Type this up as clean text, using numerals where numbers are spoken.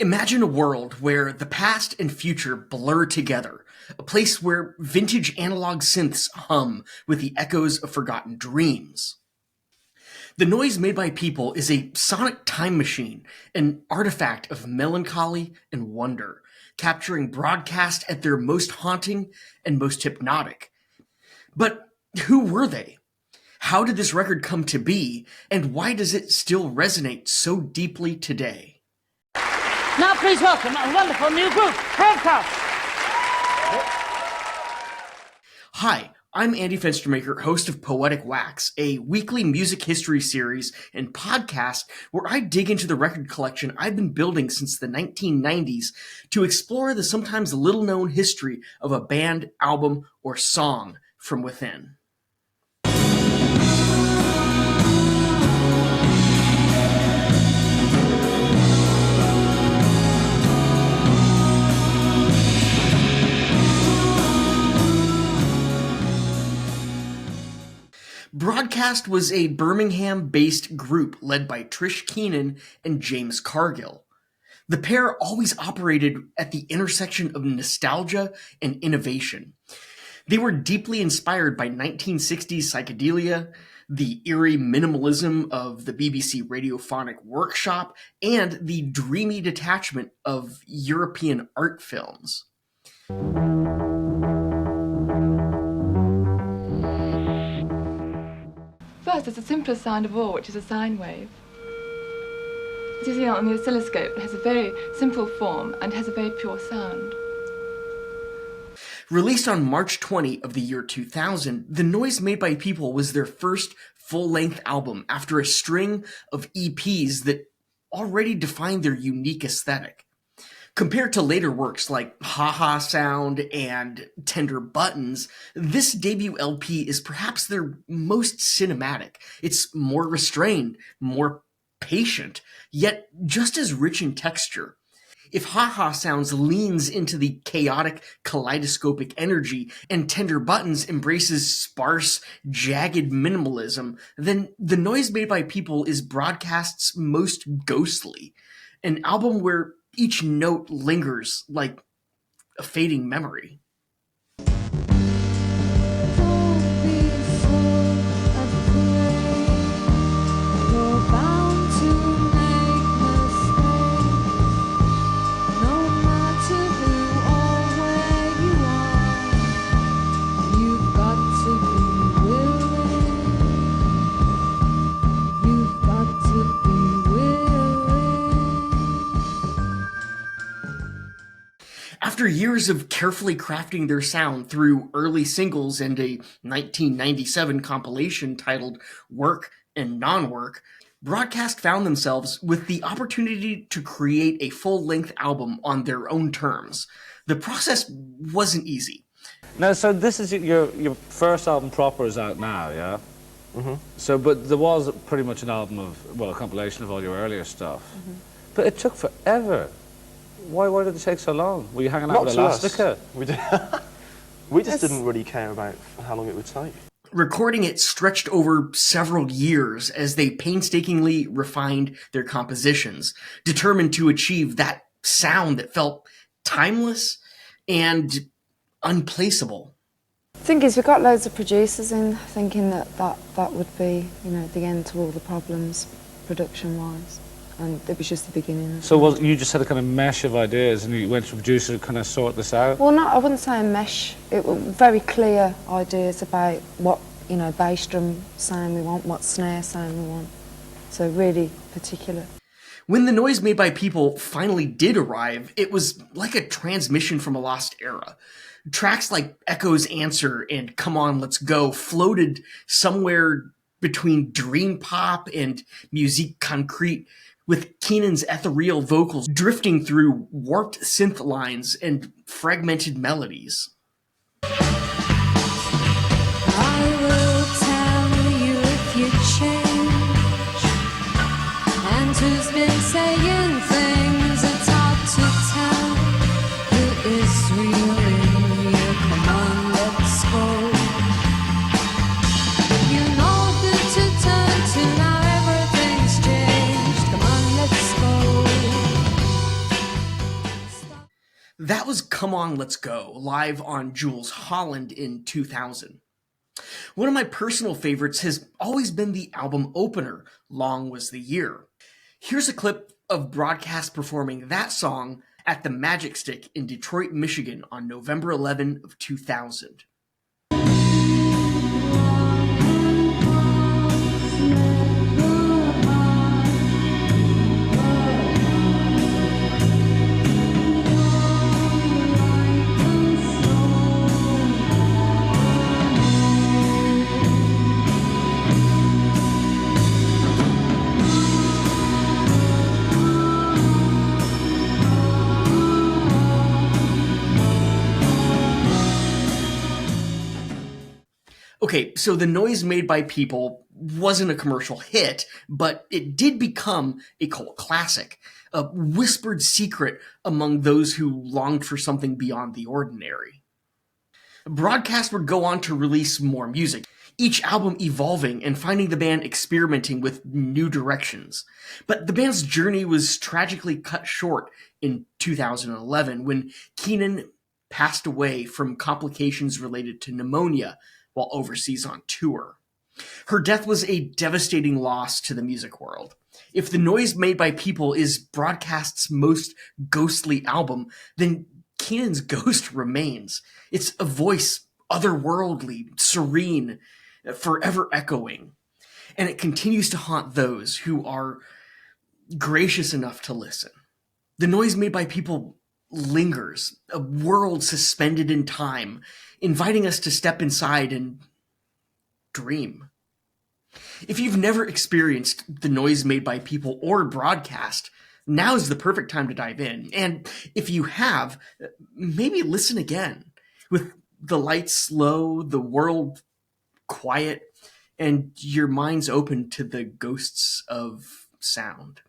Imagine a world where the past and future blur together, a place where vintage analog synths hum with the echoes of forgotten dreams. The noise made by people is a sonic time machine, an artifact of melancholy and wonder, capturing broadcast at their most haunting and most hypnotic. But who were they? How did this record come to be, and why does it still resonate so deeply today? Now please welcome a wonderful new group, Handcuffs. Hi, I'm Andy Fenstermaker, host of Poetic Wax, a weekly music history series and podcast where I dig into the record collection I've been building since the 1990s to explore the sometimes little-known history of a band, album, or song from within. Broadcast was a Birmingham-based group led by Trish, Keenan, and James Cargill. The pair always operated at the intersection of nostalgia and innovation. They were deeply inspired by 1960s psychedelia, the eerie minimalism of the BBC Radiophonic Workshop, and the dreamy detachment of European art films. First, it's the simplest sound of all, which is a sine wave. As you see on the oscilloscope, it has a very simple form and has a very pure sound. Released on March 20 of the year 2000, The Noise Made by People was their first full-length album after a string of EPs that already defined their unique aesthetic. Compared to later works like Ha Ha Sound and Tender Buttons, this debut LP is perhaps their most cinematic. It's more restrained, more patient, yet just as rich in texture. If Ha Ha Sounds leans into the chaotic, kaleidoscopic energy and Tender Buttons embraces sparse, jagged minimalism, then The Noise Made by People is Broadcast's most ghostly, an album where each note lingers like a fading memory. After years of carefully crafting their sound through early singles and a 1997 compilation titled Work and Non-Work, Broadcast found themselves with the opportunity to create a full-length album on their own terms. The process wasn't easy. Now, so this is your first album proper is out now, yeah? Mm-hmm. So, but there was pretty much an album of, well, a compilation of all your earlier stuff. Mm-hmm. But it took forever. Why did it take so long? Were you hanging out with Elastica? We just didn't really care about how long it would take. Recording it stretched over several years as they painstakingly refined their compositions, determined to achieve that sound that felt timeless and unplaceable. The thing is, we got loads of producers in thinking that would be, the end to all the problems, production-wise. And it was just the beginning. So you just had a kind of mesh of ideas and you went to a producer to kind of sort this out? Well, I wouldn't say a mesh. It was very clear ideas about what, bass drum sound we want, what snare sound we want. So really particular. When The Noise Made by People finally did arrive, it was like a transmission from a lost era. Tracks like Echo's Answer and Come On, Let's Go floated somewhere between dream pop and musique concrete, with Keenan's ethereal vocals drifting through warped synth lines and fragmented melodies. I will tell you if you change, and who's been saying things it's hard to tell who is real in you. Come on, let's go. You know who to turn to now, everything's changed. Come on, let's go. That was Come On, Let's Go, live on Jules Holland in 2000. One of my personal favorites has always been the album opener, Long Was the Year. Here's a clip of Broadcast performing that song at the Magic Stick in Detroit, Michigan on November 11 of 2000. Okay, so The Noise Made by People wasn't a commercial hit, but it did become a cult classic, a whispered secret among those who longed for something beyond the ordinary. Broadcast would go on to release more music, each album evolving and finding the band experimenting with new directions. But the band's journey was tragically cut short in 2011 when Keenan passed away from complications related to pneumonia while overseas on tour. Her death was a devastating loss to the music world. If The Noise Made by People is Broadcast's most ghostly album, then Keenan's ghost remains. It's a voice, otherworldly, serene, forever echoing. And it continues to haunt those who are gracious enough to listen. The Noise Made by People lingers, a world suspended in time, inviting us to step inside and dream. If you've never experienced The Noise Made by People or Broadcast, now is the perfect time to dive in. And if you have, maybe listen again, with the lights low, the world quiet, and your minds open to the ghosts of sound.